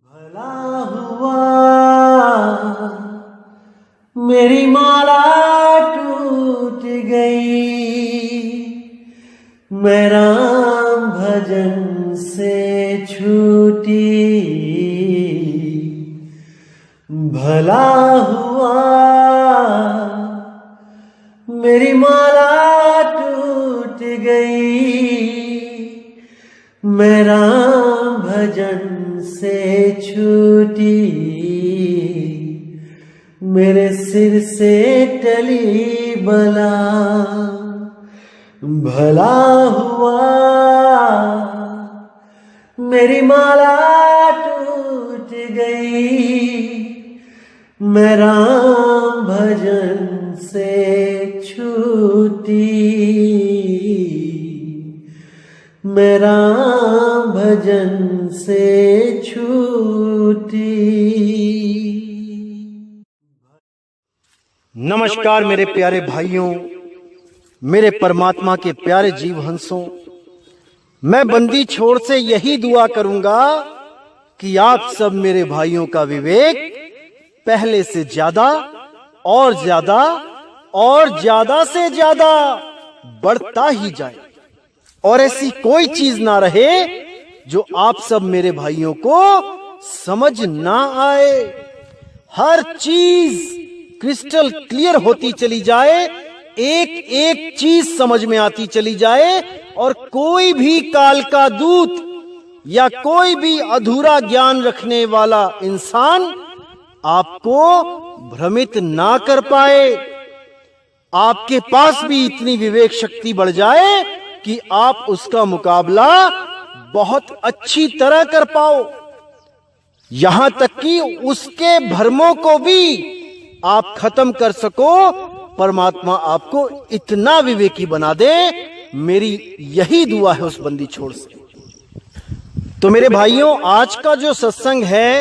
भला हुआ मेरी माला टूट गई, मैं राम भजन से छूटी। भला हुआ मेरी माला टूट गई, मैं राम भजन से छूटी। मेरे सिर से टली बला, भला हुआ मेरी माला टूट गई, मैं राम भजन से छूटी। मैं राम भजन से छूटी। नमस्कार मेरे प्यारे भाइयों, मेरे परमात्मा के प्यारे जीव हंसों। मैं बंदी छोड़ से यही दुआ करूंगा कि आप सब मेरे भाइयों का विवेक पहले से ज्यादा और ज्यादा और ज्यादा से ज्यादा बढ़ता ही जाए, और ऐसी कोई चीज ना रहे जो आप सब मेरे भाइयों को समझ ना आए। हर चीज क्रिस्टल क्लियर होती चली जाए, एक एक चीज समझ में आती चली जाए, और कोई भी काल का दूत या कोई भी अधूरा ज्ञान रखने वाला इंसान आपको भ्रमित ना कर पाए। आपके पास भी इतनी विवेक शक्ति बढ़ जाए कि आप उसका मुकाबला बहुत अच्छी तरह कर पाओ, यहां तक कि उसके भ्रमों को भी आप खत्म कर सको। परमात्मा आपको इतना विवेकी बना दे, मेरी यही दुआ है उस बंदी छोड़ से। तो मेरे भाइयों, आज का जो सत्संग है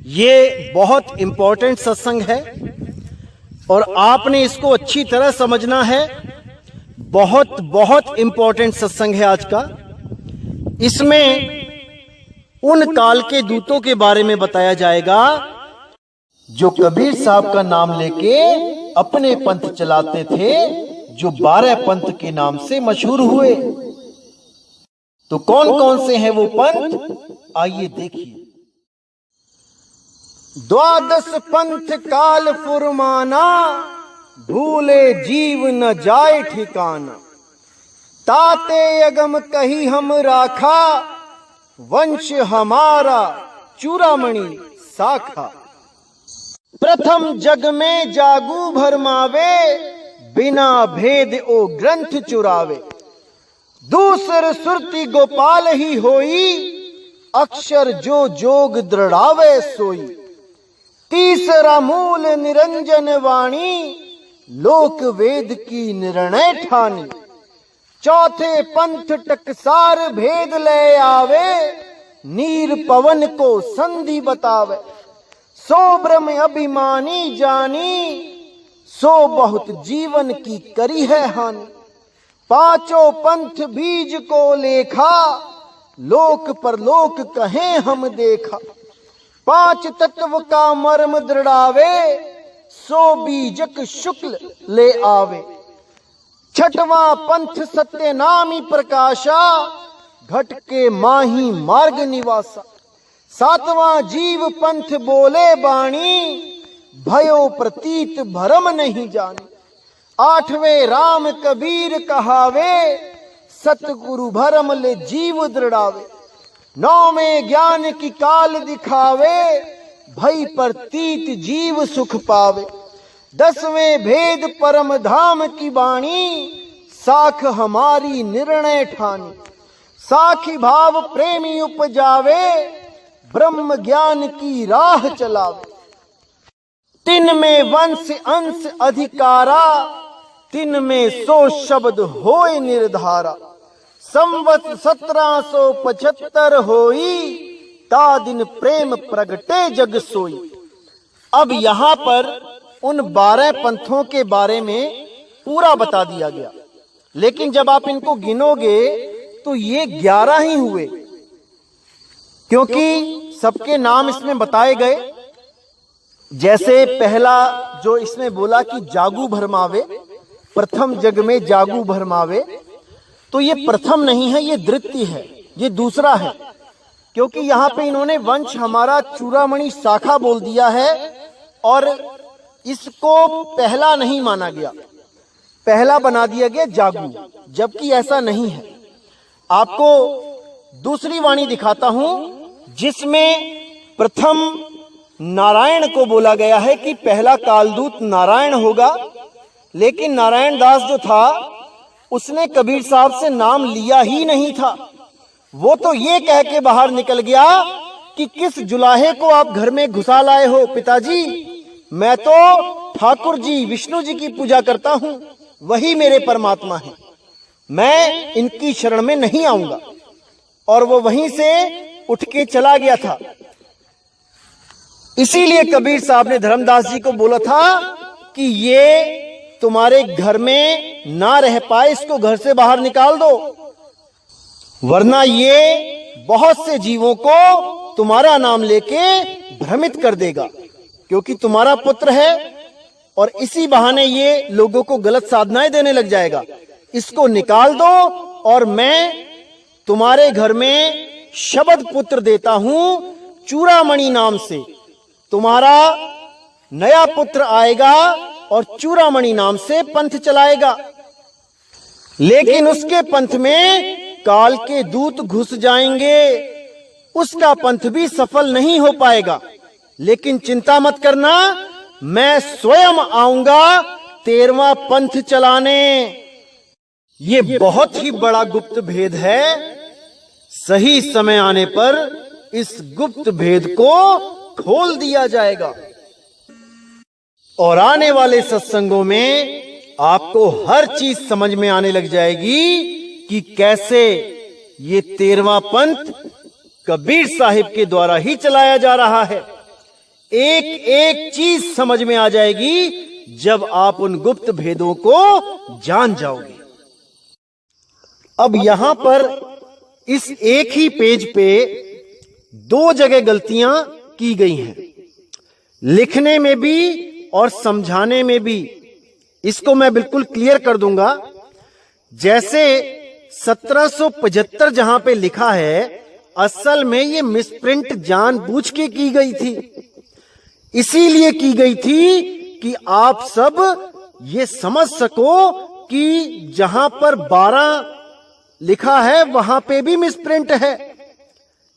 ये बहुत इंपॉर्टेंट सत्संग है, और आपने इसको अच्छी तरह समझना है। बहुत बहुत इंपॉर्टेंट सत्संग है आज का। इसमें उन काल के दूतों के बारे में बताया जाएगा जो कबीर साहब का नाम लेके अपने पंथ चलाते थे, जो 12 पंथ के नाम से मशहूर हुए। तो कौन कौन से हैं वो पंथ, आइए देखिए। 12 पंथ काल फुरमाना, भूले जीव न जाए ठिकाना। ताते अगम कही हम राखा, वंश हमारा चूड़ामणि साखा। प्रथम जग में जागू भरमावे, बिना भेद ओ ग्रंथ चुरावे। दूसर सुरति गोपाल ही होई, अक्षर जो जोग दृढ़ावे सोई। तीसरा मूल निरंजन वाणी, लोक वेद की निर्णय ठानी। चौथे पंथ टकसार भेद ले आवे, नीर पवन को संधि बतावे। सो ब्रह्म अभिमानी जानी, सो बहुत जीवन की करी है हानि। पांचों पंथ बीज को लेखा, लोक पर लोक कहें हम देखा। 5 तत्व का मर्म दृढ़ावे, सो बीजक शुक्ल ले आवे। छठवां पंथ सत्य नामी प्रकाशा, घट के माही मार्ग निवासा। 7वां जीव पंथ बोले बाणी, भयो प्रतीत भरम नहीं जानी। 8वें राम कबीर कहावे, सतगुरु भरम ले जीव दृढ़ावे। 9वें ज्ञान की काल दिखावे, भई प्रतीत जीव सुख पावे। 10वें भेद परम धाम की बाणी, साख हमारी निर्णय ठानी। साखी भाव प्रेमी उपजावे, ब्रह्म ज्ञान की राह चलावे। 3 में वंश अंश अधिकारा, 3 में 100 शब्द होए निर्धारा। संवत 1775 होई, ता दिन प्रेम प्रगटे जग सोई। अब यहां पर उन 12 पंथों के बारे में पूरा बता दिया गया, लेकिन जब आप इनको गिनोगे तो ये 11 ही हुए, क्योंकि सबके नाम इसमें बताए गए। जैसे पहला जो इसमें बोला कि जागू भरमावे, प्रथम जग में जागू भरमावे, तो ये प्रथम नहीं है, ये द्वितीय है, ये दूसरा है। क्योंकि यहां पे इन्होंने वंश हमारा चूड़ामणि शाखा बोल दिया है और इसको पहला नहीं माना गया, पहला बना दिया गया जागू, जबकि ऐसा नहीं है। आपको दूसरी वाणी दिखाता हूं जिसमें प्रथम नारायण को बोला गया है कि पहला कालदूत नारायण होगा। लेकिन नारायण दास जो था उसने कबीर साहब से नाम लिया ही नहीं था। वो तो ये कह के बाहर निकल गया कि किस जुलाहे को आप घर में घुसा लाए हो पिताजी, मैं तो ठाकुर जी विष्णु जी की पूजा करता हूं, वही मेरे परमात्मा है, मैं इनकी शरण में नहीं आऊंगा। और वो वहीं से उठ के चला गया था। इसीलिए कबीर साहब ने धर्मदास जी को बोला था कि ये तुम्हारे घर में ना रह पाए, इसको घर से बाहर निकाल दो, वरना ये बहुत से जीवों को तुम्हारा नाम लेके भ्रमित कर देगा, क्योंकि तुम्हारा पुत्र है और इसी बहाने ये लोगों को गलत साधनाएं देने लग जाएगा। इसको निकाल दो और मैं तुम्हारे घर में शबद पुत्र देता हूं चूड़ामणि नाम से। तुम्हारा नया पुत्र आएगा और चूड़ामणि नाम से पंथ चलाएगा। लेकिन उसके पंथ में काल के दूत घुस जाएंगे, उसका पंथ भी सफल नहीं हो पाएगा। लेकिन चिंता मत करना, मैं स्वयं आऊंगा 13वां पंथ चलाने। ये बहुत ही बड़ा गुप्त भेद है। सही समय आने पर इस गुप्त भेद को खोल दिया जाएगा और आने वाले सत्संगों में आपको हर चीज समझ में आने लग जाएगी कि कैसे ये 13वां पंथ कबीर साहिब के द्वारा ही चलाया जा रहा है। एक एक चीज समझ में आ जाएगी जब आप उन गुप्त भेदों को जान जाओगे। अब यहां पर इस एक ही पेज पे 2 जगह गलतियां की गई हैं, लिखने में भी और समझाने में भी। इसको मैं बिल्कुल क्लियर कर दूंगा। जैसे 1775 जहां पे लिखा है, असल में ये मिसप्रिंट जानबूझ के की गई थी। इसीलिए की गई थी कि आप सब ये समझ सको कि जहां पर 12 लिखा है वहां पे भी मिसप्रिंट है।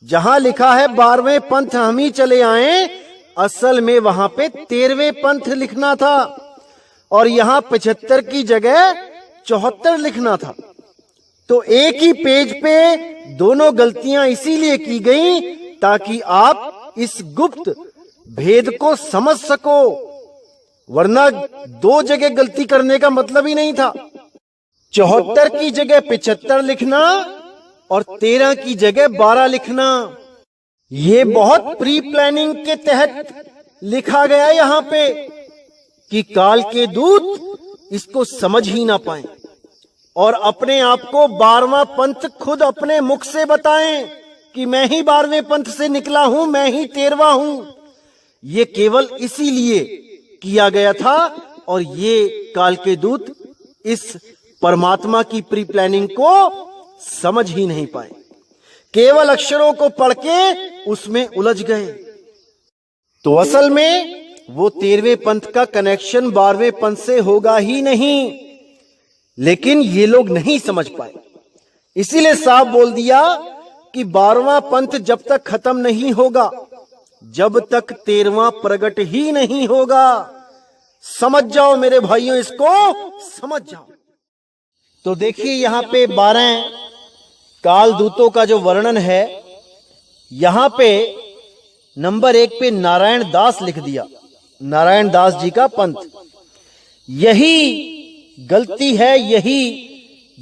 जहां लिखा है 12वें पंथ हम ही चले आए, असल में वहां पे 13वें पंथ लिखना था और यहां 75 की जगह 74 लिखना था। तो एक ही पेज पे दोनों गलतियां इसीलिए की गई ताकि आप इस गुप्त भेद को समझ सको, वरना 2 जगह गलती करने का मतलब ही नहीं था। 74 की जगह 75 लिखना और 13 की जगह 12 लिखना, ये बहुत प्री प्लानिंग के तहत लिखा गया यहां पे कि काल के दूत इसको समझ ही ना पाए और अपने आप को 12वां पंथ खुद अपने मुख से बताएं कि मैं ही 12वें पंथ से निकला हूं, मैं ही 13वां हूं। ये केवल इसीलिए किया गया था और ये काल के दूत इस परमात्मा की प्री प्लानिंग को समझ ही नहीं पाए, केवल अक्षरों को पढ़ के उसमें उलझ गए। तो असल में वो 13वें पंथ का कनेक्शन 12वें पंथ से होगा ही नहीं, लेकिन ये लोग नहीं समझ पाए। इसीलिए साफ बोल दिया कि 12वां पंथ जब तक खत्म नहीं होगा, जब तक 13वां प्रकट ही नहीं होगा। समझ जाओ मेरे भाइयों, इसको समझ जाओ। तो देखिए यहां पे 12 काल दूतों का जो वर्णन है, यहां पे नंबर 1 पे नारायण दास लिख दिया, नारायण दास जी का पंथ। यही गलती है, यही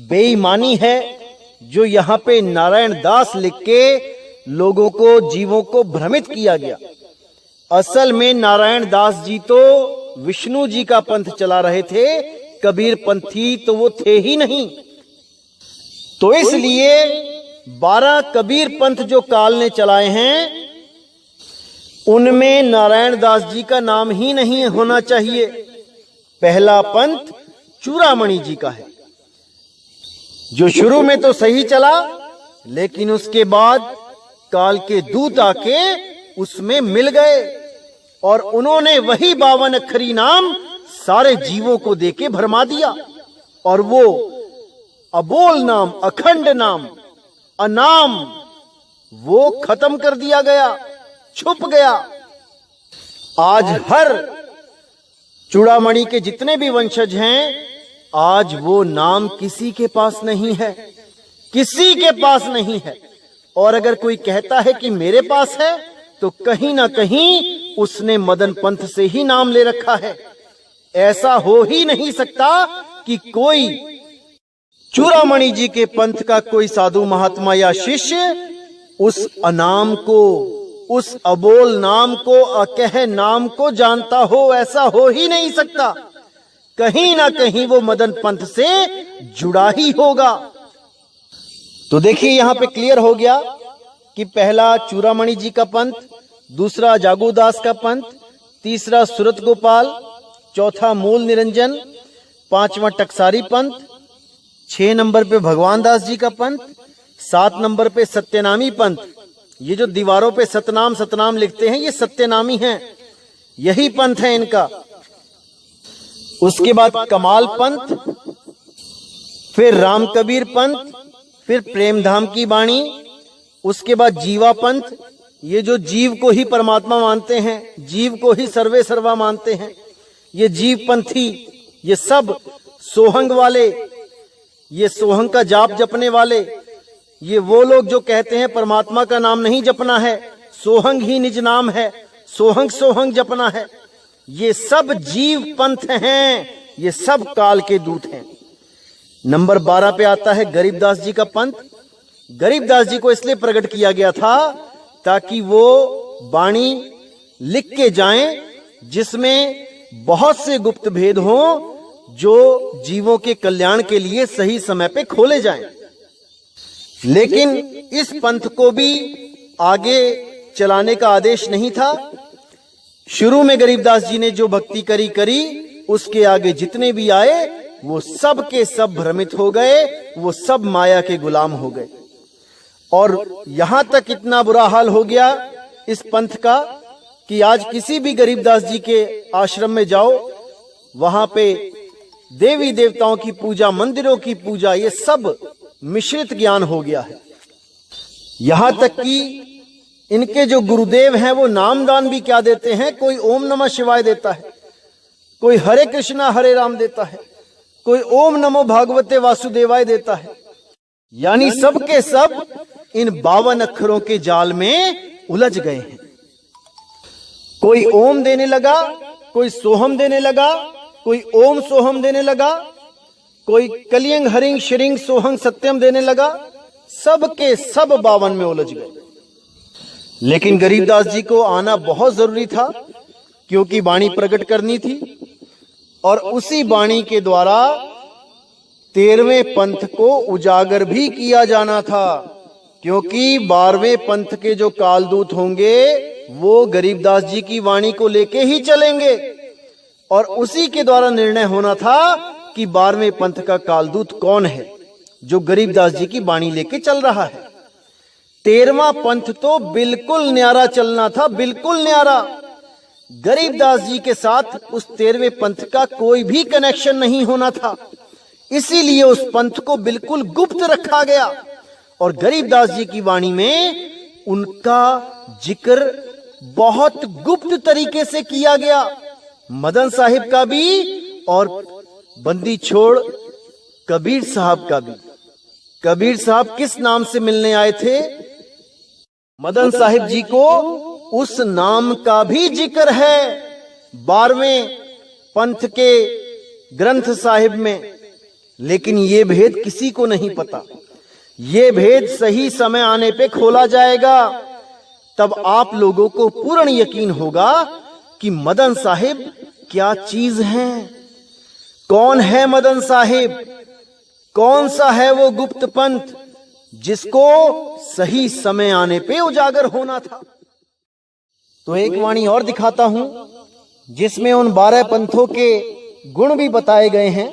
बेईमानी है जो यहां पे नारायण दास लिख के लोगों को, जीवों को भ्रमित किया गया। असल में नारायण दास जी तो विष्णु जी का पंथ चला रहे थे, कबीर पंथी तो वो थे ही नहीं। तो इसलिए 12 कबीर पंथ जो काल ने चलाए हैं, उनमें नारायण दास जी का नाम ही नहीं होना चाहिए। पहला पंथ चूड़ामणि जी का है, जो शुरू में तो सही चला, लेकिन उसके बाद काल के दूत आके उसमें मिल गए और उन्होंने वही 52 अक्षरी नाम सारे जीवों को देके भरमा दिया। और वो अबोल नाम, अखंड नाम, अनाम, वो खत्म कर दिया गया, छुप गया। आज हर चूड़ामणि के जितने भी वंशज हैं, आज वो नाम किसी के पास नहीं है, किसी के पास नहीं है। और अगर कोई कहता है कि मेरे पास है, तो कहीं ना कहीं उसने मदन पंथ से ही नाम ले रखा है। ऐसा हो ही नहीं सकता कि कोई चूड़ामणि जी के पंथ का कोई साधु महात्मा या शिष्य उस अनाम को, उस अबोल नाम को, अकह नाम को जानता हो। ऐसा हो ही नहीं सकता। कहीं ना कहीं वो मदन पंथ से जुड़ा ही होगा। तो देखिए, यहां पे क्लियर हो गया कि पहला चूड़ामणि जी का पंथ, दूसरा जागूदास का पंथ, तीसरा सूरत गोपाल, चौथा मूल निरंजन, पांचवा टकसारी पंथ, 6 नंबर पे भगवान दास जी का पंथ, 7 नंबर पे सत्यनामी पंथ। ये जो दीवारों पे सतनाम सतनाम लिखते हैं, ये सत्यनामी हैं, यही पंथ है इनका। उसके बाद कमाल पंथ, फिर राम कबीर पंथ, फिर प्रेमधाम की बाणी, उसके बाद जीवा पंथ। ये जो जीव को ही परमात्मा मानते हैं, जीव को ही सर्वे सर्वा मानते हैं, ये जीव पंथी, ये सब सोहंग वाले, ये सोहंग का जाप जपने वाले, ये वो लोग जो कहते हैं परमात्मा का नाम नहीं जपना है, सोहंग ही निज नाम है, सोहंग सोहंग जपना है, ये सब जीव पंथ हैं, ये सब काल के दूत हैं। नंबर 12 पे आता है गरीबदास जी का पंथ। गरीबदास जी को इसलिए प्रकट किया गया था ताकि वो वाणी लिख के जाएं जिसमें बहुत से गुप्त भेद हों, जो जीवों के कल्याण के लिए सही समय पे खोले जाएं। लेकिन इस पंथ को भी आगे चलाने का आदेश नहीं था। शुरू में गरीबदास जी ने जो भक्ति करी, उसके आगे जितने भी आए वो सब के सब भ्रमित हो गए, वो सब माया के गुलाम हो गए। और यहां तक इतना बुरा हाल हो गया इस पंथ का कि आज किसी भी गरीबदास जी के आश्रम में जाओ, वहां पे देवी देवताओं की पूजा, मंदिरों की पूजा, ये सब मिश्रित ज्ञान हो गया है। यहां तक कि इनके जो गुरुदेव हैं वो नामदान भी क्या देते हैं, कोई ओम नमः शिवाय देता है, कोई हरे कृष्णा हरे राम देता है, कोई ओम नमो भागवते वासुदेवाय देता है। यानी सब के सब इन 52 अक्षरों के जाल में उलझ गए हैं। कोई ओम देने लगा, कोई सोहम देने लगा, कोई ओम सोहम देने लगा, कोई कलियंग हरिंग शिरिंग सोहंग सत्यम देने लगा। सब के सब 52 में उलझ गए। लेकिन गरीबदास जी को आना बहुत जरूरी था, क्योंकि वाणी प्रकट करनी थी और उसी वाणी के द्वारा 13वें पंथ को उजागर भी किया जाना था। क्योंकि 12वें पंथ के जो कालदूत होंगे वो गरीबदास जी की वाणी को लेके ही चलेंगे और उसी के द्वारा निर्णय होना था कि 12वें पंथ का कालदूत कौन है जो गरीबदास जी की वाणी लेके चल रहा है। 13वां पंथ तो बिल्कुल न्यारा चलना था, बिल्कुल न्यारा। गरीबदास जी के साथ उस 13वें पंथ का कोई भी कनेक्शन नहीं होना था, इसीलिए उस पंथ को बिल्कुल गुप्त रखा गया। और गरीबदास जी की वाणी में उनका जिक्र बहुत गुप्त तरीके से किया गया। मदन साहिब का भी और बंदी छोड़ कबीर साहब का भी। कबीर साहब किस नाम से मिलने आए थे, मदन साहिब जी को उस नाम का भी जिक्र है 12वें पंथ के ग्रंथ साहिब में। लेकिन ये भेद किसी को नहीं पता। ये भेद सही समय आने पे खोला जाएगा, तब आप लोगों को पूर्ण यकीन होगा कि मदन साहिब क्या चीज है, कौन है मदन साहिब, कौन सा है वो गुप्त पंथ जिसको सही समय आने पे उजागर होना था। तो एक वाणी और दिखाता हूं जिसमें उन 12 पंथों के गुण भी बताए गए हैं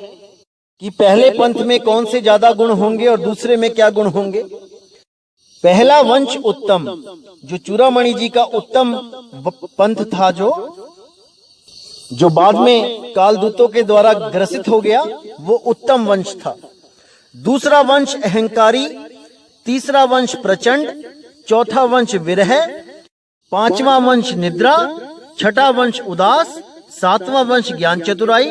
कि पहले पंथ में कौन से ज्यादा गुण होंगे और दूसरे में क्या गुण होंगे। पहला वंश उत्तम, जो चूड़ामणि जी का उत्तम पंथ था, जो बाद में कालदूतों के द्वारा ग्रसित हो गया, वो उत्तम वंश था। दूसरा वंश अहंकारी, तीसरा वंश प्रचंड, चौथा वंश विरह, पांचवा वंश निद्रा, छठा वंश उदास, सातवां वंश ज्ञान चतुराई,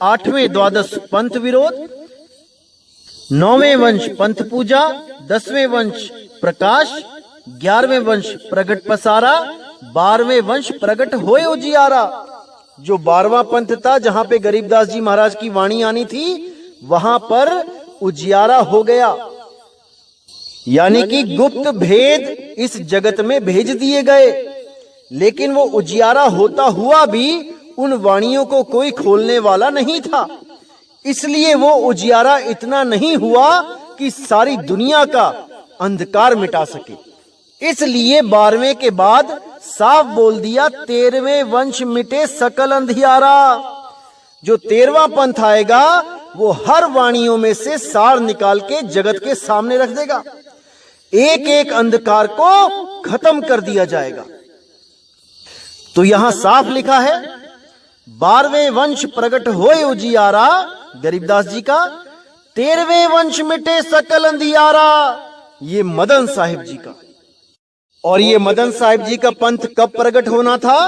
आठवें द्वादश पंथ विरोध, नौवें वंश पंथ पूजा, 10वें वंश प्रकाश, 11वें वंश प्रगट पसारा, 12वें वंश प्रगट होए उजियारा। जो 12वां पंथ था, जहां पे गरीबदास जी महाराज की वाणी आनी थी, वहां पर उजियारा हो गया, यानी कि गुप्त भेद इस जगत में भेज दिए गए। लेकिन वो उजियारा होता हुआ भी उन वाणियों को कोई खोलने वाला नहीं था, इसलिए वो उजियारा इतना नहीं हुआ कि सारी दुनिया का अंधकार मिटा सके। इसलिए 12वें के बाद साफ बोल दिया, 13वें वंश मिटे सकल अंधियारा। जो 13वां पंथ आएगा वो हर वाणियों में से सार निकाल के जगत के सामने रख देगा, एक एक अंधकार को खत्म कर दिया जाएगा। तो यहां साफ लिखा है 12वें वंश प्रगट होए उजियारा गरीबदास जी का, 13वें वंश मिटे सकल अंधियारा, ये मदन साहिब जी का। और ये मदन साहिब जी का पंथ कब प्रकट होना था?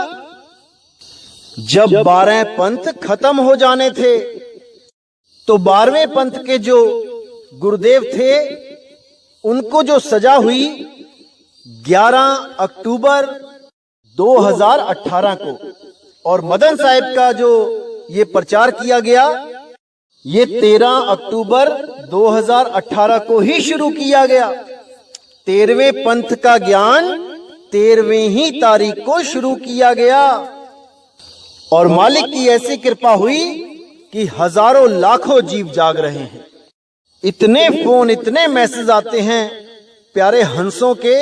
जब 12 पंथ खत्म हो जाने थे। तो 12वें पंथ के जो गुरुदेव थे, उनको जो सजा हुई 11 अक्टूबर 2018 को, और मदन साहिब का जो ये प्रचार किया गया, ये 13 अक्टूबर 2018 को ही शुरू किया गया। 13वें पंथ का ज्ञान 13वें ही तारीख को शुरू किया गया। और मालिक की ऐसी कृपा हुई कि हजारों लाखों जीव जाग रहे हैं। इतने फोन, इतने मैसेज आते हैं प्यारे हंसों के,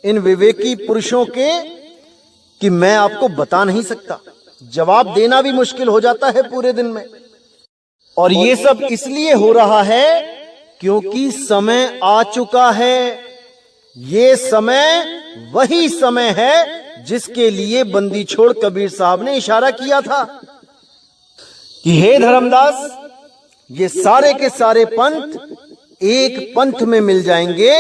इन विवेकी पुरुषों के, कि मैं आपको बता नहीं सकता, जवाब देना भी मुश्किल हो जाता है पूरे दिन में। और ये सब इसलिए हो रहा है क्योंकि समय आ चुका है। ये समय वही समय है जिसके लिए बंदी छोड़ कबीर साहब ने इशारा किया था कि हे धर्मदास, ये सारे के सारे पंथ एक पंथ में मिल जाएंगे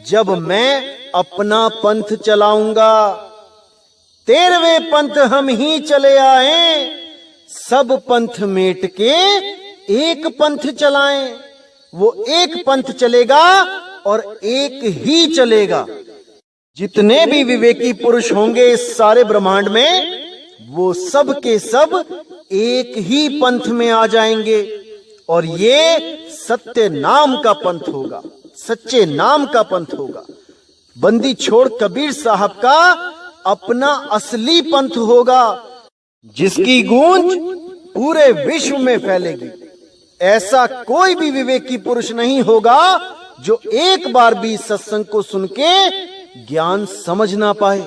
जब मैं अपना पंथ चलाऊंगा। 13वें पंथ हम ही चले आए, सब पंथ मेट के एक पंथ चलाएं। वो एक पंथ चलेगा और एक ही चलेगा। जितने भी विवेकी पुरुष होंगे इस सारे ब्रह्मांड में, वो सब के सब एक ही पंथ में आ जाएंगे। और ये सत्य नाम का पंथ होगा, सच्चे नाम का पंथ होगा। बंदी छोड़ कबीर साहब का अपना असली पंथ होगा, जिसकी गूंज पूरे विश्व में फैलेगी। ऐसा कोई भी विवेकी पुरुष नहीं होगा जो एक बार भी सत्संग को सुन के ज्ञान समझ ना पाए।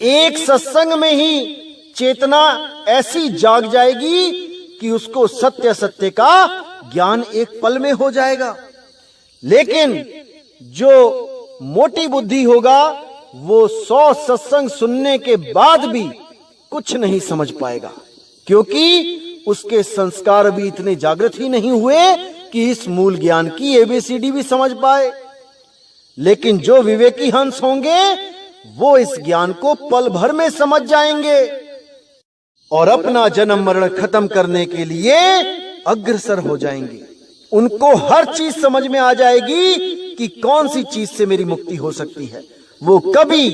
एक सत्संग में ही चेतना ऐसी जाग जाएगी कि उसको सत्य सत्य का ज्ञान एक पल में हो जाएगा। लेकिन जो मोटी बुद्धि होगा वो 100 सत्संग सुनने के बाद भी कुछ नहीं समझ पाएगा, क्योंकि उसके संस्कार भी इतने जागृत ही नहीं हुए कि इस मूल ज्ञान की ABCD भी समझ पाए। लेकिन जो विवेकी हंस होंगे वो इस ज्ञान को पल भर में समझ जाएंगे और अपना जन्म मरण खत्म करने के लिए अग्रसर हो जाएंगे। उनको हर चीज समझ में आ जाएगी कि कौन सी चीज से मेरी मुक्ति हो सकती है। वो कभी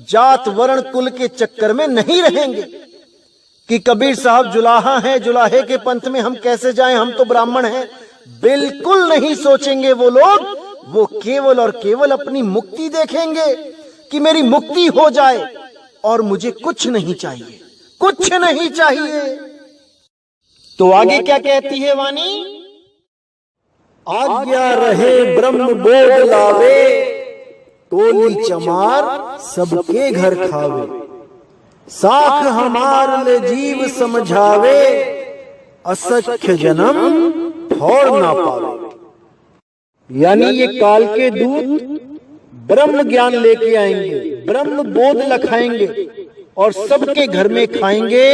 जात वर्ण कुल के चक्कर में नहीं रहेंगे कि कबीर साहब जुलाहा हैं, जुलाहे के पंथ में हम कैसे जाएं, हम तो ब्राह्मण हैं। बिल्कुल नहीं सोचेंगे वो लोग। वो केवल और केवल अपनी मुक्ति देखेंगे कि मेरी मुक्ति हो जाए और मुझे कुछ नहीं चाहिए, कुछ नहीं चाहिए। तो आगे क्या कहती है वाणी? आज्ञा रहे ब्रह्म बोध लावे, टोली चमार सबके घर खावे। साख हमार ले जीव समझावे, असख्य जन्म ठौर ना पावे। यानी ये काल के दूत ब्रह्म ज्ञान लेके आएंगे, ब्रह्म बोध लखाएंगे और सबके घर में खाएंगे,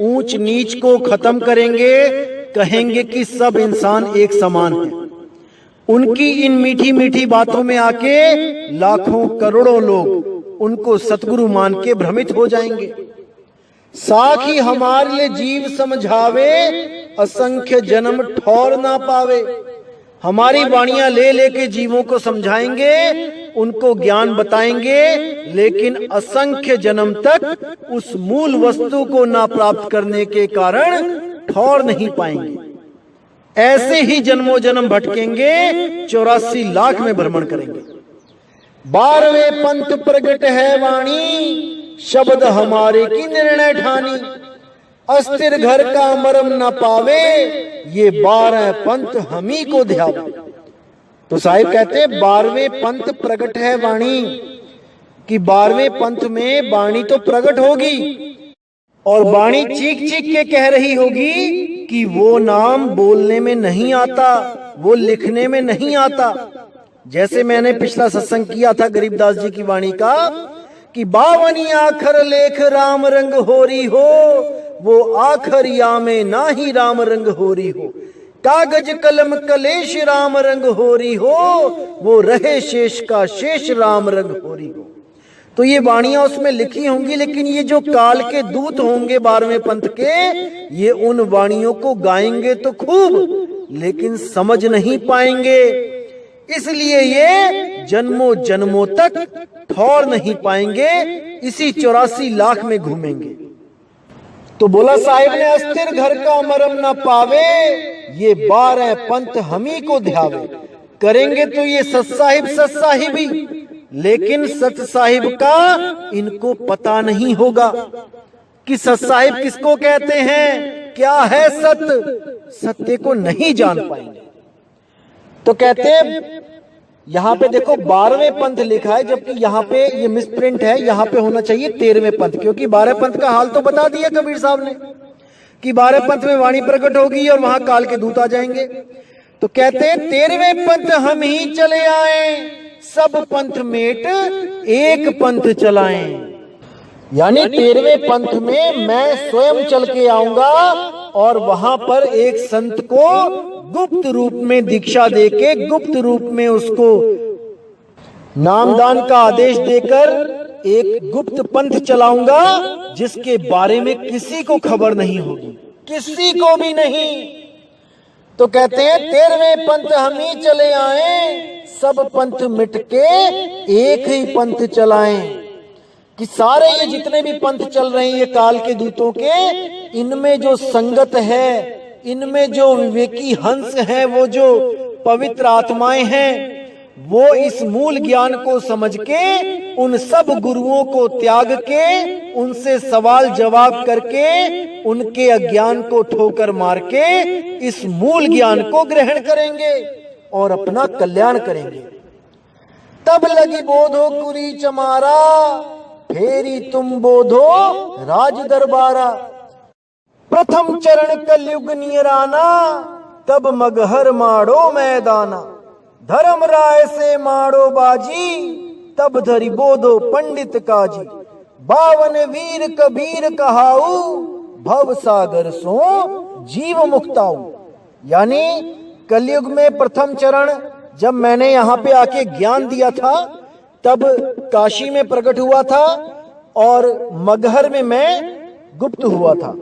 ऊंच नीच को खत्म करेंगे, कहेंगे कि सब इंसान एक समान है। उनकी इन मीठी मीठी बातों में आके लाखों करोड़ों लोग उनको सतगुरु मान के भ्रमित हो जाएंगे। साखी हमारे लिए जीव समझावे, असंख्य जन्म ठौर ना पावे। हमारी वाणियां ले लेके जीवों को समझाएंगे, उनको ज्ञान बताएंगे, लेकिन असंख्य जन्म तक उस मूल वस्तु को ना प्राप्त करने के कारण ठौर नहीं पाएंगे। ऐसे ही जन्मों जन्म भटकेंगे, 84 लाख में भ्रमण करेंगे। 12वें पंथ प्रगट है वाणी, शब्द हमारे की निर्णय ठानी। अस्थिर घर का मरम न पावे, ये 12 पंथ हम ही को ध्यावे। तो साहिब कहते 12वें पंथ प्रगट है वाणी, कि 12वें पंथ में वाणी तो प्रकट होगी और वाणी चीख चीख के कह रही होगी कि वो नाम बोलने में नहीं आता, वो लिखने में नहीं आता। जैसे मैंने पिछला सत्संग किया था गरीबदास जी की वाणी का, कि 52 आखर लेख राम रंग होरी हो, वो आखर या में ना ही राम रंग होरी हो। कागज कलम कलेश राम रंग होरी हो, वो रहे शेष का शेष राम रंग होरी हो। तो ये वाणियां उसमें लिखी होंगी, लेकिन ये जो काल के दूत होंगे 12वें पंथ के, ये उन वाणियों को गाएंगे तो खूब, लेकिन समझ नहीं पाएंगे। इसलिए ये जन्मों जन्मों तक ठौर नहीं पाएंगे, इसी 84 लाख में घूमेंगे। तो बोला साहिब ने अस्थिर घर का मरम न पावे, ये 12 पंथ हम ही को ध्यावे। करेंगे तो ये सत साहिब ही, लेकिन सत साहिब का इनको पता नहीं होगा कि सत साहिब किसको कहते हैं, क्या है सत्य को नहीं जान पाएंगे। तो कहते यहां पे देखो 12वें पंथ लिखा है, जबकि यहां पे ये मिसप्रिंट है, यहां पे होना चाहिए 13वें पंथ, क्योंकि 12 पंथ का हाल तो बता दिया कबीर साहब ने कि 12 पंथ में वाणी प्रकट होगी और वहां काल के दूत आ जाएंगे। तो कहते हैं 13वें पंथ हम ही चले आए, सब पंथ मेट एक पंथ चलाएं। यानी 13वें पंथ में मैं स्वयं चल के आऊंगा और वहां पर एक संत को गुप्त रूप में दीक्षा देके, गुप्त रूप में उसको नामदान का आदेश देकर एक गुप्त पंथ चलाऊंगा, जिसके बारे में किसी को खबर नहीं होगी, किसी को भी नहीं। तो कहते हैं 13वें पंथ हम ही चले आए, सब पंथ मिट के एक ही पंथ चलाएं। कि सारे ये जितने भी पंथ चल रहे हैं ये काल के दूतों के, इनमें जो संगत है, इनमें जो विवेकी हंस है, वो जो पवित्र आत्माएं हैं, वो इस मूल ज्ञान को समझ के उन सब गुरुओं को त्याग के, उनसे सवाल जवाब करके, उनके अज्ञान को ठोकर मार के इस मूल ज्ञान को ग्रहण करेंगे और अपना कल्याण करेंगे। तब लगी बोधो कुरी चमारा, फेरी तुम बोधो राज दरबारा। प्रथम चरण कलयुग नियराना, तब मगहर माड़ो मैदाना। धर्म राय से माड़ो बाजी, तब धरि बोधो पंडित काजी। 52 वीर कबीर कहाऊ, भव सागर सो जीव मुक्ताऊ। यानी कलयुग में प्रथम चरण जब मैंने यहाँ पे आके ज्ञान दिया था, तब काशी में प्रकट हुआ था और मगहर में मैं गुप्त हुआ था।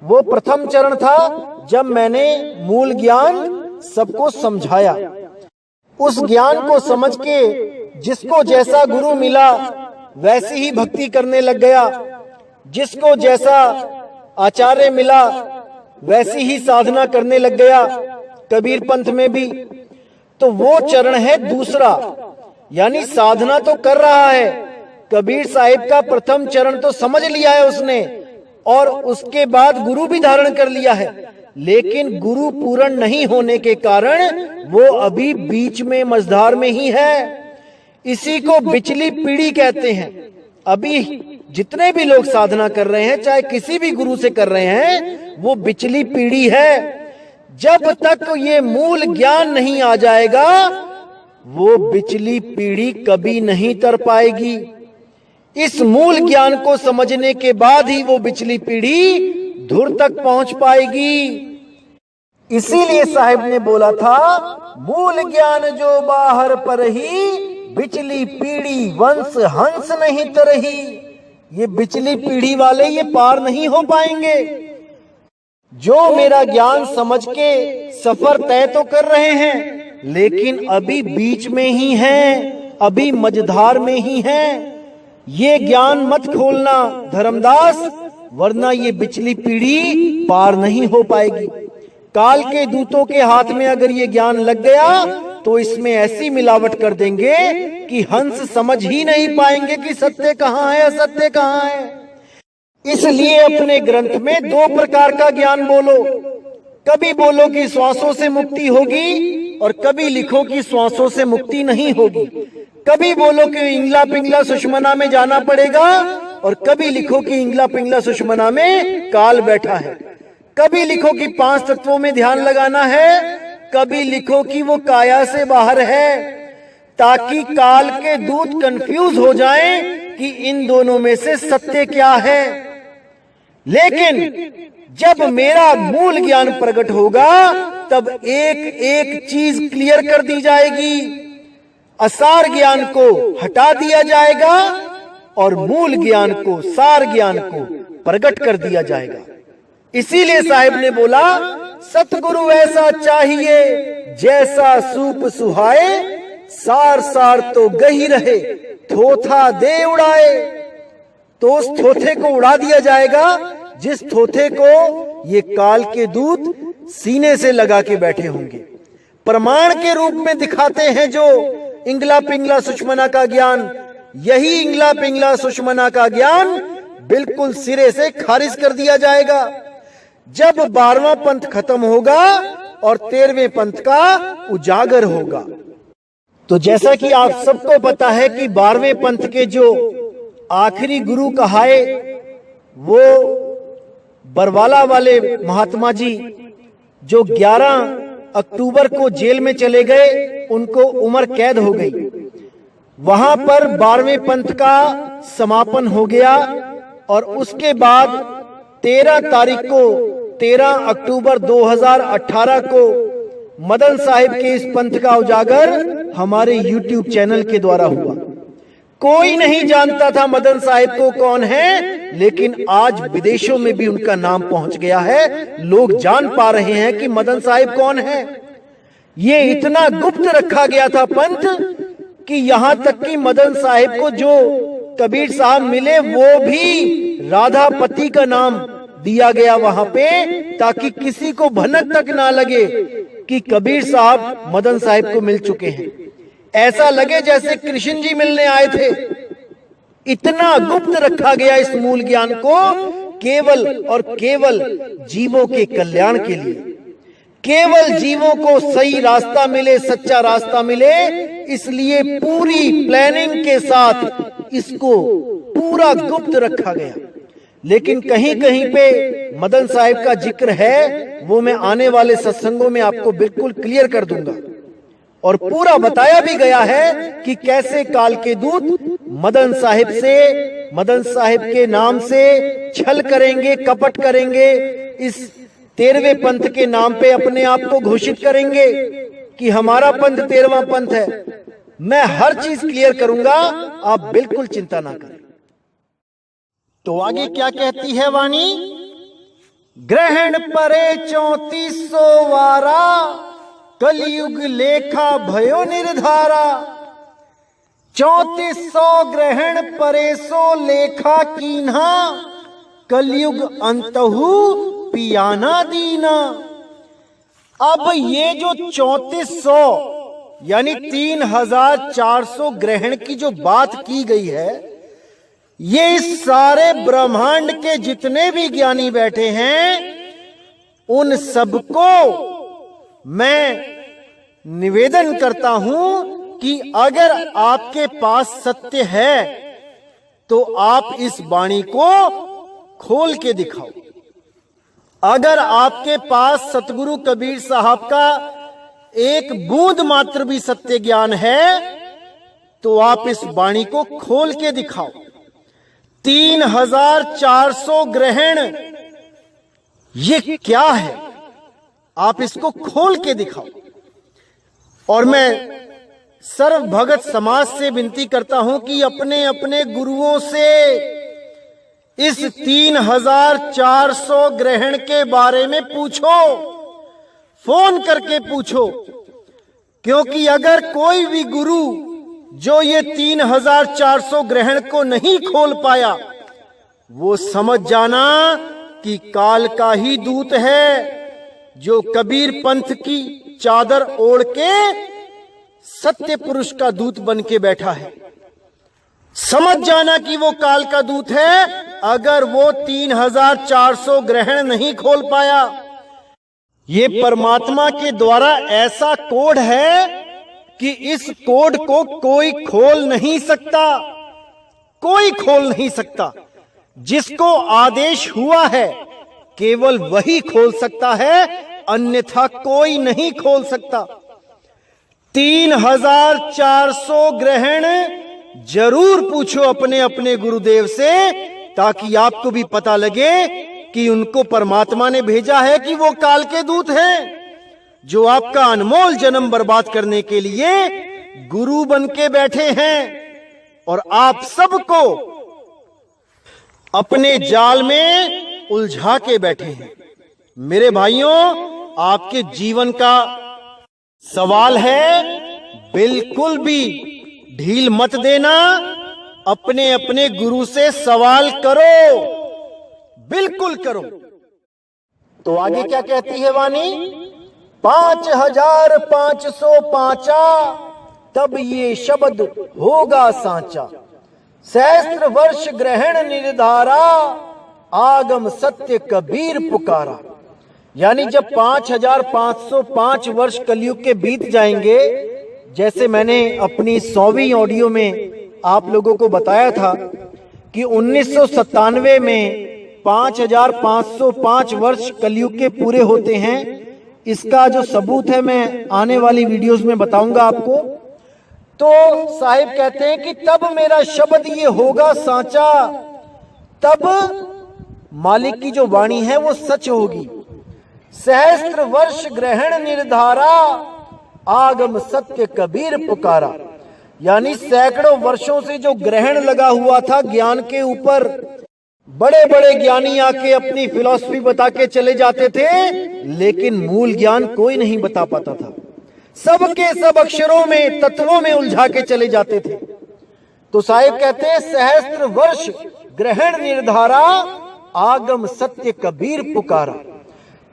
वो प्रथम चरण था जब मैंने मूल ज्ञान सबको समझाया। उस ज्ञान को समझ के जिसको जैसा गुरु मिला वैसी ही भक्ति करने लग गया, जिसको जैसा आचार्य मिला वैसी ही साधना करने लग गया, कबीर पंथ में भी। तो वो चरण है दूसरा, यानी साधना तो कर रहा है। कबीर साहिब का प्रथम चरण तो समझ लिया है उसने, और उसके बाद गुरु भी धारण कर लिया है, लेकिन गुरु पूर्ण नहीं होने के कारण वो अभी बीच में मझधार में ही है। इसी को बिचली पीढ़ी कहते हैं। अभी जितने भी लोग साधना कर रहे हैं, चाहे किसी भी गुरु से कर रहे हैं, वो बिचली पीढ़ी है। जब तक ये मूल ज्ञान नहीं आ जाएगा, वो बिचली पीढ़ी कभी नहीं तर पाएगी। इस मूल ज्ञान को समझने के बाद ही वो बिचली पीढ़ी धुर तक पहुंच पाएगी। इसीलिए साहिब ने बोला था, मूल ज्ञान जो बाहर पर ही, बिचली पीढ़ी वंश हंस नहीं तरही। ये बिचली पीढ़ी वाले ये पार नहीं हो पाएंगे। जो मेरा ज्ञान समझ के सफर तय तो कर रहे हैं, लेकिन अभी बीच में ही हैं, अभी मझधार में ही हैं। ये ज्ञान मत खोलना धर्मदास, वरना ये बिचली पीढ़ी पार नहीं हो पाएगी। काल के दूतों के हाथ में अगर ये ज्ञान लग गया तो इसमें ऐसी मिलावट कर देंगे कि हंस समझ ही नहीं पाएंगे कि सत्य कहाँ है, असत्य कहाँ है। इसलिए अपने ग्रंथ में 2 प्रकार का ज्ञान बोलो। कभी बोलो कि श्वासों से मुक्ति होगी और कभी लिखो कि श्वासों से मुक्ति नहीं होगी। कभी बोलो कि इंगला पिंगला सुषमना में जाना पड़ेगा और कभी लिखो कि इंगला पिंगला सुषमना में काल बैठा है। कभी लिखो कि 5 तत्वों में ध्यान लगाना है, कभी लिखो कि वो काया से बाहर है, ताकि काल के दूत कंफ्यूज हो जाएं कि इन दोनों में से सत्य क्या है। लेकिन जब मेरा मूल ज्ञान प्रकट होगा, तब एक एक चीज क्लियर कर दी जाएगी। असार ज्ञान को हटा दिया जाएगा और मूल ज्ञान को, सार ज्ञान को प्रकट कर दिया जाएगा। इसीलिए साहिब ने बोला, सतगुरु ऐसा चाहिए जैसा सूप सुहाए, सार सार तो गही रहे, थोथा दे उड़ाए। तो उस थोथे को उड़ा दिया जाएगा जिस थोथे को ये काल के दूत सीने से लगा के बैठे होंगे, प्रमाण के रूप में दिखाते हैं। जो इंगला पिंगला सुषमना का ज्ञान, यही इंगला पिंगला सुषमना का ज्ञान बिल्कुल सिरे से खारिज कर दिया जाएगा जब 12वां पंथ खत्म होगा और 13वें पंथ का उजागर होगा। तो जैसा कि आप सबको पता है कि 12वें पंथ के जो आखिरी गुरु कहाए, वो बरवाला वाले महात्मा जी, जो 11 अक्टूबर को जेल में चले गए, उनको उम्र कैद हो गई। वहां पर 12वें पंथ का समापन हो गया और उसके बाद 13 तारीख को, 13 अक्टूबर 2018 को मदन साहिब के इस पंथ का उजागर हमारे YouTube चैनल के द्वारा हुआ। कोई नहीं जानता था मदन साहिब को कौन है, लेकिन आज विदेशों में भी उनका नाम पहुंच गया है। लोग जान पा रहे हैं कि मदन साहिब कौन है। ये इतना गुप्त रखा गया था पंथ कि यहां तक कि मदन साहिब को जो कबीर साहब मिले, वो भी राधापति का नाम दिया गया वहां पे, ताकि किसी को भनक तक ना लगे कि कबीर साहब मदन साहिब को मिल चुके हैं। ऐसा लगे जैसे कृष्ण जी मिलने आए थे। इतना गुप्त रखा गया इस मूल ज्ञान को, केवल और केवल जीवों के कल्याण के लिए। केवल जीवों को सही रास्ता मिले, सच्चा रास्ता मिले, इसलिए पूरी प्लानिंग के साथ इसको पूरा गुप्त रखा गया। लेकिन कहीं कहीं पे मदन साहिब का जिक्र है, वो मैं आने वाले सत्संगों में आपको बिल्कुल क्लियर कर दूंगा। और पूरा बताया भी गया है कि कैसे काल के दूत मदन साहिब से, मदन साहिब के नाम से छल करेंगे, कपट करेंगे, इस 13वें पंथ के नाम पे अपने आप को घोषित करेंगे कि हमारा पंथ 13वां पंथ है। मैं हर चीज क्लियर करूंगा, आप बिल्कुल चिंता ना करें। तो आगे क्या कहती है वाणी? ग्रहण परे 3400 वारा, कलयुग लेखा भयो निर्धारा। 3400 ग्रहण परेसो लेखा कीन्हा, कलयुग अंतहु पियाना दीना। अब ये जो 3400 यानी 3400 ग्रहण की जो बात की गई है, ये इस सारे ब्रह्मांड के जितने भी ज्ञानी बैठे हैं, उन सबको मैं निवेदन करता हूं कि अगर आपके पास सत्य है तो आप इस वाणी को खोल के दिखाओ। अगर आपके पास सतगुरु कबीर साहब का एक बूंद मात्र भी सत्य ज्ञान है तो आप इस वाणी को खोल के दिखाओ। 3400 ग्रहण, ये क्या है? आप इसको खोल के दिखाओ। और मैं सर्व भगत समाज से विनती करता हूं कि अपने अपने गुरुओं से इस 3400 ग्रहण के बारे में पूछो, फोन करके पूछो। क्योंकि अगर कोई भी गुरु जो ये 3400 ग्रहण को नहीं खोल पाया, वो समझ जाना कि काल का ही दूत है जो कबीर पंथ की चादर ओढ़ के सत्य पुरुष का दूत बन के बैठा है। समझ जाना कि वो काल का दूत है अगर वो 3400 ग्रहण नहीं खोल पाया। ये परमात्मा के द्वारा ऐसा कोड है कि इस कोड को कोई खोल नहीं सकता, कोई खोल नहीं सकता। जिसको आदेश हुआ है केवल वही खोल सकता है, अन्यथा कोई नहीं खोल सकता। 3400 ग्रहण जरूर पूछो अपने अपने गुरुदेव से, ताकि आपको भी पता लगे कि उनको परमात्मा ने भेजा है कि वो काल के दूत हैं, जो आपका अनमोल जन्म बर्बाद करने के लिए गुरु बन के बैठे हैं और आप सबको अपने जाल में उलझा के बैठे हैं। मेरे भाइयों, आपके जीवन का सवाल है, बिल्कुल भी ढील मत देना, अपने अपने गुरु से सवाल करो, बिल्कुल करो। तो आगे क्या कहती है वाणी? 5505 तब ये शब्द होगा सांचा, सहस्त्र वर्ष ग्रहण निर्धारा, आगम सत्य कबीर पुकारा। यानी जब 5505 वर्ष कलयुग के बीत जाएंगे, जैसे मैंने अपनी 100वीं ऑडियो में आप लोगों को बताया था कि 1997 में 5505 वर्ष कलयुग के पूरे होते हैं। इसका जो सबूत है मैं आने वाली वीडियोस में बताऊंगा आपको। तो साहिब कहते हैं कि तब मेरा शब्द ये होगा सांचा, तब मालिक की जो वाणी है वो सच होगी। सहस्त्र वर्ष ग्रहण निर्धारा, आगम सत्य कबीर पुकारा। यानी सैकड़ों वर्षों से जो ग्रहण लगा हुआ था ज्ञान के ऊपर, बड़े बड़े ज्ञानी आके अपनी फिलॉसफी बता के चले जाते थे, लेकिन मूल ज्ञान कोई नहीं बता पाता था। सबके सब अक्षरों में, तत्वों में उलझा के चले जाते थे। तो साहिब कहते हैं सहस्त्र वर्ष ग्रहण निर्धारा, आगम सत्य कबीर पुकारा।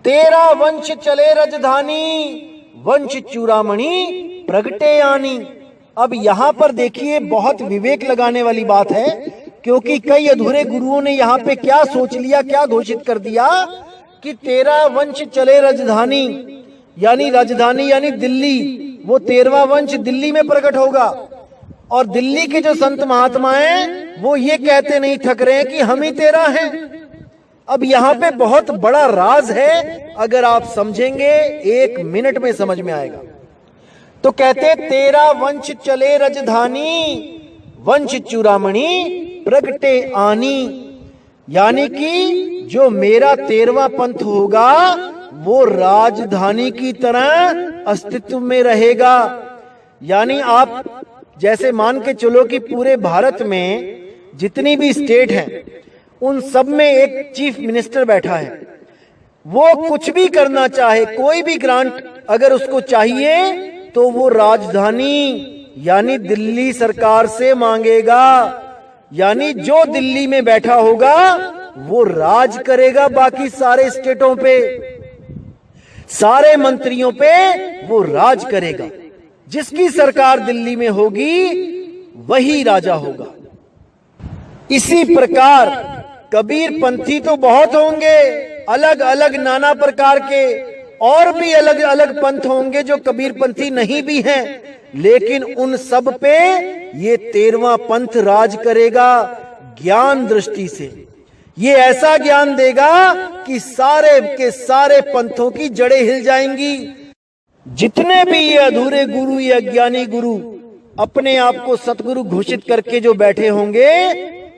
13 वंश चले राजधानी, वंश चूड़ामणि प्रगटे आनी। अब यहां पर देखिए बहुत विवेक लगाने वाली बात है, क्योंकि कई अधूरे गुरुओं ने यहाँ पे क्या सोच लिया, क्या घोषित कर दिया कि 13 वंश चले राजधानी, यानी राजधानी यानी दिल्ली, वो 13वां वंश दिल्ली में प्रकट होगा। और दिल्ली के जो संत महात्मा हैं वो ये कहते नहीं थक रहे हैं कि हम ही 13 हैं। अब यहाँ पे बहुत बड़ा राज है, अगर आप समझेंगे 1 मिनट में समझ में आएगा। तो कहते 13 वंश चले राजधानी, वंश चूड़ामणि प्रगटे आनी। यानी कि जो मेरा 13वां पंथ होगा वो राजधानी की तरह अस्तित्व में रहेगा। यानी आप जैसे मान के चलो कि पूरे भारत में जितनी भी स्टेट हैं उन सब में एक चीफ मिनिस्टर बैठा है। वो कुछ भी करना चाहे, कोई भी ग्रांट अगर उसको चाहिए तो वो राजधानी यानी दिल्ली सरकार से मांगेगा। यानी जो दिल्ली में बैठा होगा वो राज करेगा बाकी सारे स्टेटों पे, सारे मंत्रियों पे वो राज करेगा। जिसकी सरकार दिल्ली में होगी वही राजा होगा। इसी प्रकार कबीर पंथी तो बहुत होंगे, अलग अलग नाना प्रकार के, और भी अलग अलग पंथ होंगे जो कबीर पंथी नहीं भी हैं, लेकिन उन सब पे ये 13वां पंथ राज करेगा। ज्ञान दृष्टि से। ये ऐसा ज्ञान देगा कि सारे के सारे पंथों की जड़ें हिल जाएंगी। जितने भी ये अधूरे गुरु या अज्ञानी गुरु अपने आप को सतगुरु घोषित करके जो बैठे होंगे,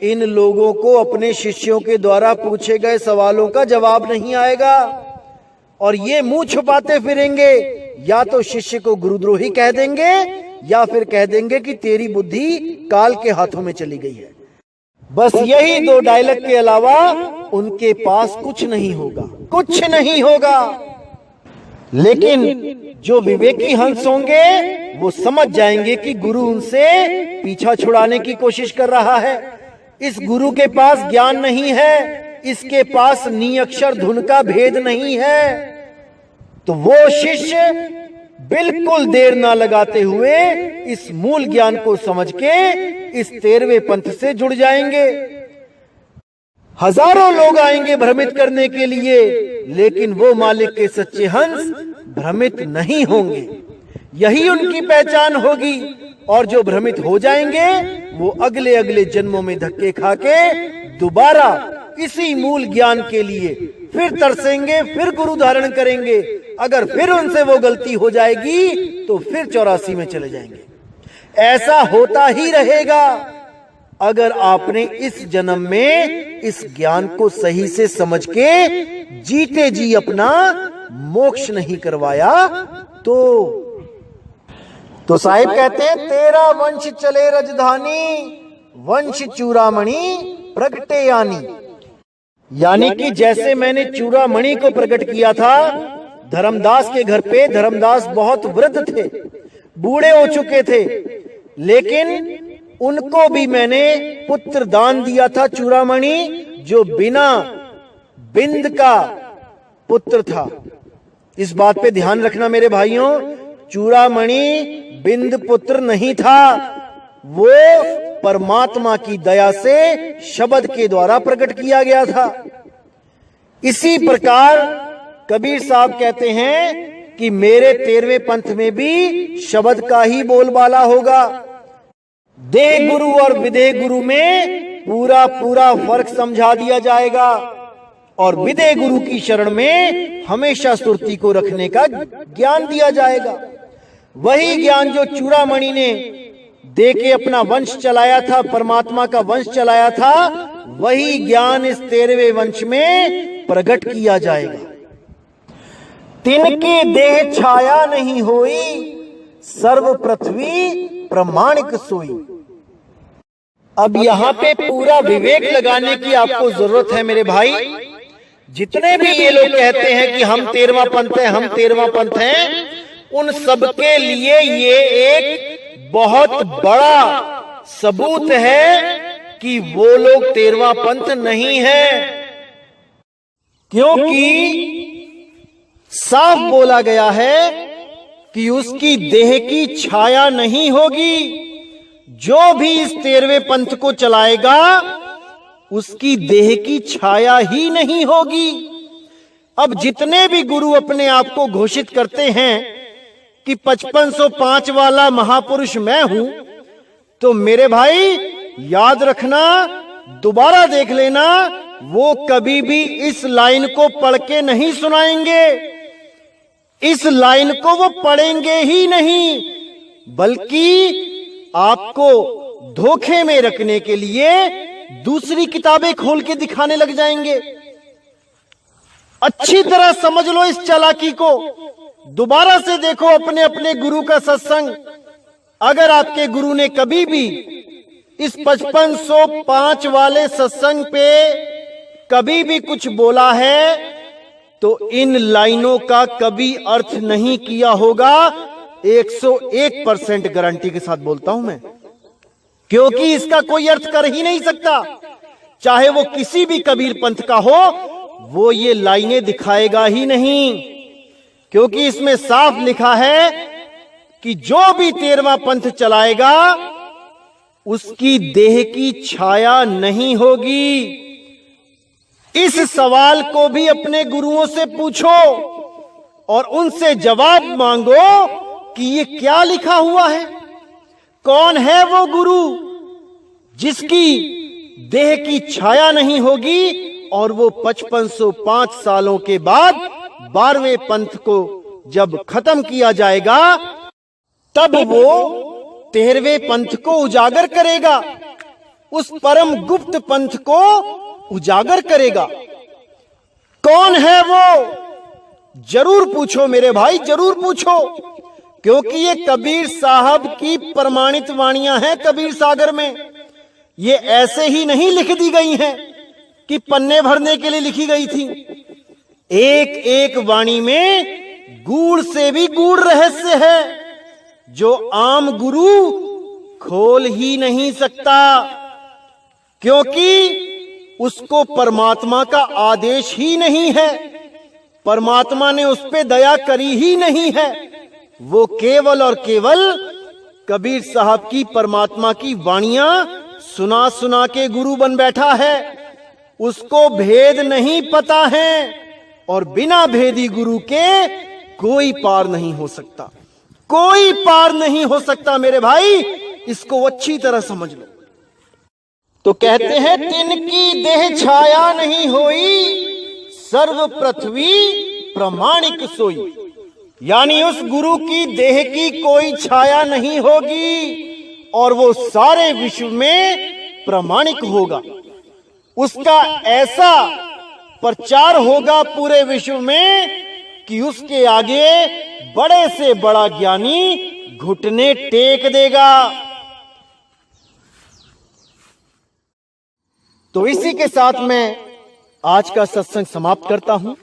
इन लोगों को अपने शिष्यों के द्वारा पूछे गए सवालों का जवाब नहीं आएगा और ये मुंह छुपाते फिरेंगे। या तो शिष्य को गुरुद्रोही कह देंगे या फिर कह देंगे कि तेरी बुद्धि काल के हाथों में चली गई है। बस यही दो डायलॉग के अलावा उनके पास कुछ नहीं होगा, कुछ नहीं होगा। लेकिन जो विवेकी हंस होंगे वो समझ जाएंगे कि गुरु उनसे पीछा छुड़ाने की कोशिश कर रहा है। इस गुरु के पास ज्ञान नहीं है, इसके पास निअक्षर धुन का भेद नहीं है। तो वो शिष्य बिल्कुल देर ना लगाते हुए इस मूल ज्ञान को समझ के इस 13वें पंथ से जुड़ जाएंगे। हजारों लोग आएंगे भ्रमित करने के लिए, लेकिन वो मालिक के सच्चे हंस भ्रमित नहीं होंगे। यही उनकी पहचान होगी। और जो भ्रमित हो जाएंगे वो अगले अगले जन्मों में धक्के खाके दोबारा इसी मूल ज्ञान के लिए फिर तरसेंगे, फिर गुरु धारण करेंगे। अगर फिर उनसे वो गलती हो जाएगी तो फिर 84 में चले जाएंगे। ऐसा होता ही रहेगा अगर आपने इस जन्म में इस ज्ञान को सही से समझ के जीते जी अपना मोक्ष नहीं करवाया। तो साहिब कहते हैं, तेरा वंश चले रजधानी, वंश चूड़ामणि प्रगटे यानी कि जैसे मैंने चूड़ामणि को प्रकट किया था धर्मदास के घर पे। धर्मदास बहुत वृद्ध थे, बूढ़े हो चुके थे, लेकिन उनको भी मैंने पुत्र दान दिया था चूड़ामणि, जो बिना बिंद का पुत्र था। इस बात पे ध्यान रखना मेरे भाइयों, चूड़ामणि बिंद पुत्र नहीं था, वो परमात्मा की दया से शब्द के द्वारा प्रकट किया गया था। इसी प्रकार कबीर साहब कहते हैं कि मेरे 13वें पंथ में भी शब्द का ही बोलबाला होगा। देह गुरु और विदेह गुरु में पूरा पूरा फर्क समझा दिया जाएगा और विदेह गुरु की शरण में हमेशा सुरती को रखने का ज्ञान दिया जाएगा। वही ज्ञान जो चूड़ामणि ने दे के अपना वंश चलाया था, परमात्मा का वंश चलाया था, वही ज्ञान इस 13वें वंश में प्रकट किया जाएगा। तिनकी देह छाया नहीं होई, सर्व पृथ्वी प्रमाणिक सोई। अब यहां पे पूरा विवेक लगाने की आपको जरूरत है मेरे भाई। जितने भी ये लोग कहते हैं कि हम 13वां पंथ हैं, हम 13वां पंथ हैं, उन सबके लिए ये एक बहुत बड़ा सबूत है कि वो लोग 13वां पंथ नहीं है। क्योंकि साफ बोला गया है कि उसकी देह की छाया नहीं होगी। जो भी इस 13वें पंथ को चलाएगा उसकी देह की छाया ही नहीं होगी। अब जितने भी गुरु अपने आप को घोषित करते हैं कि 5505 वाला महापुरुष मैं हूं, तो मेरे भाई याद रखना, दोबारा देख लेना, वो कभी भी इस लाइन को पढ़ के नहीं सुनाएंगे। इस लाइन को वो पढ़ेंगे ही नहीं, बल्कि आपको धोखे में रखने के लिए दूसरी किताबें खोल के दिखाने लग जाएंगे। अच्छी तरह समझ लो इस चालाकी को। दोबारा से देखो अपने अपने गुरु का सत्संग। अगर आपके गुरु ने कभी भी इस 5505 वाले सत्संग पे कभी भी कुछ बोला है तो इन लाइनों का कभी अर्थ नहीं किया होगा। 101% गारंटी के साथ बोलता हूं मैं, क्योंकि इसका कोई अर्थ कर ही नहीं सकता। चाहे वो किसी भी कबीर पंथ का हो, वो ये लाइनें दिखाएगा ही नहीं, क्योंकि इसमें साफ लिखा है कि जो भी 13वां पंथ चलाएगा उसकी देह की छाया नहीं होगी। इस सवाल को भी अपने गुरुओं से पूछो और उनसे जवाब मांगो कि ये क्या लिखा हुआ है। कौन है वो गुरु जिसकी देह की छाया नहीं होगी और वो 5505 सालों के बाद 12वें पंथ को जब खत्म किया जाएगा तब वो 13वें पंथ को उजागर करेगा, उस परम गुप्त पंथ को उजागर करेगा। कौन है वो? जरूर पूछो मेरे भाई, जरूर पूछो, क्योंकि ये कबीर साहब की प्रमाणित वाणियां हैं कबीर सागर में। ये ऐसे ही नहीं लिख दी गई हैं कि पन्ने भरने के लिए लिखी गई थी। एक एक वाणी में गूढ़ से भी गूढ़ रहस्य है जो आम गुरु खोल ही नहीं सकता, क्योंकि उसको परमात्मा का आदेश ही नहीं है, परमात्मा ने उस पे दया करी ही नहीं है। वो केवल और केवल कबीर साहब की परमात्मा की वाणियां सुना सुना के गुरु बन बैठा है। उसको भेद नहीं पता है और बिना भेदी गुरु के कोई पार नहीं हो सकता, कोई पार नहीं हो सकता मेरे भाई, इसको अच्छी तरह समझ लो। तो कहते हैं तिनकी देह छाया नहीं होई, सर्व पृथ्वी प्रमाणिक सोई। यानी उस गुरु की देह की कोई छाया नहीं होगी और वो सारे विश्व में प्रमाणिक होगा। उसका ऐसा प्रचार होगा पूरे विश्व में कि उसके आगे बड़े से बड़ा ज्ञानी घुटने टेक देगा। तो इसी के साथ मैं आज का सत्संग समाप्त करता हूं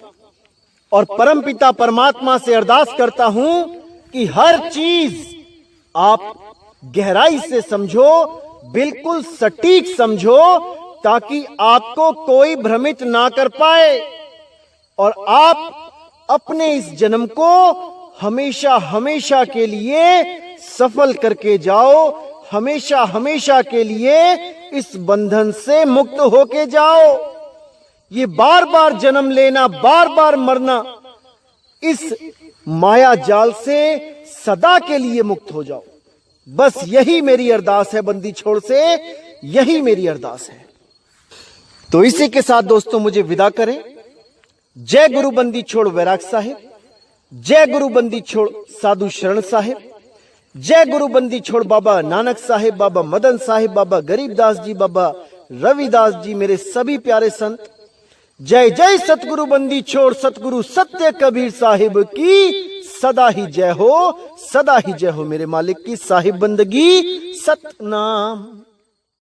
और परमपिता परमात्मा से अरदास करता हूं कि हर चीज आप गहराई से समझो, बिल्कुल सटीक समझो, ताकि आपको कोई भ्रमित ना कर पाए और आप अपने इस जन्म को हमेशा हमेशा के लिए सफल करके जाओ, हमेशा हमेशा के लिए इस बंधन से मुक्त होके जाओ। ये बार बार जन्म लेना, बार बार मरना, इस माया जाल से सदा के लिए मुक्त हो जाओ। बस यही मेरी अरदास है, बंदी छोड़ से यही मेरी अरदास है। तो इसी के साथ दोस्तों मुझे विदा करें। जय गुरु बंदी छोड़ वैराग साहिब, जय गुरु बंदी छोड़ साधु शरण साहिब, जय गुरु बंदी छोड़ बाबा नानक साहिब, बाबा मदन साहिब, बाबा गरीबदास जी, बाबा रविदास जी, मेरे सभी प्यारे संत। जय जय सतगुरु बंदी छोड़ सतगुरु सत्य कबीर साहिब की सदा ही जय हो, सदा ही जय हो। मेरे मालिक की साहिब बंदगी सतनाम।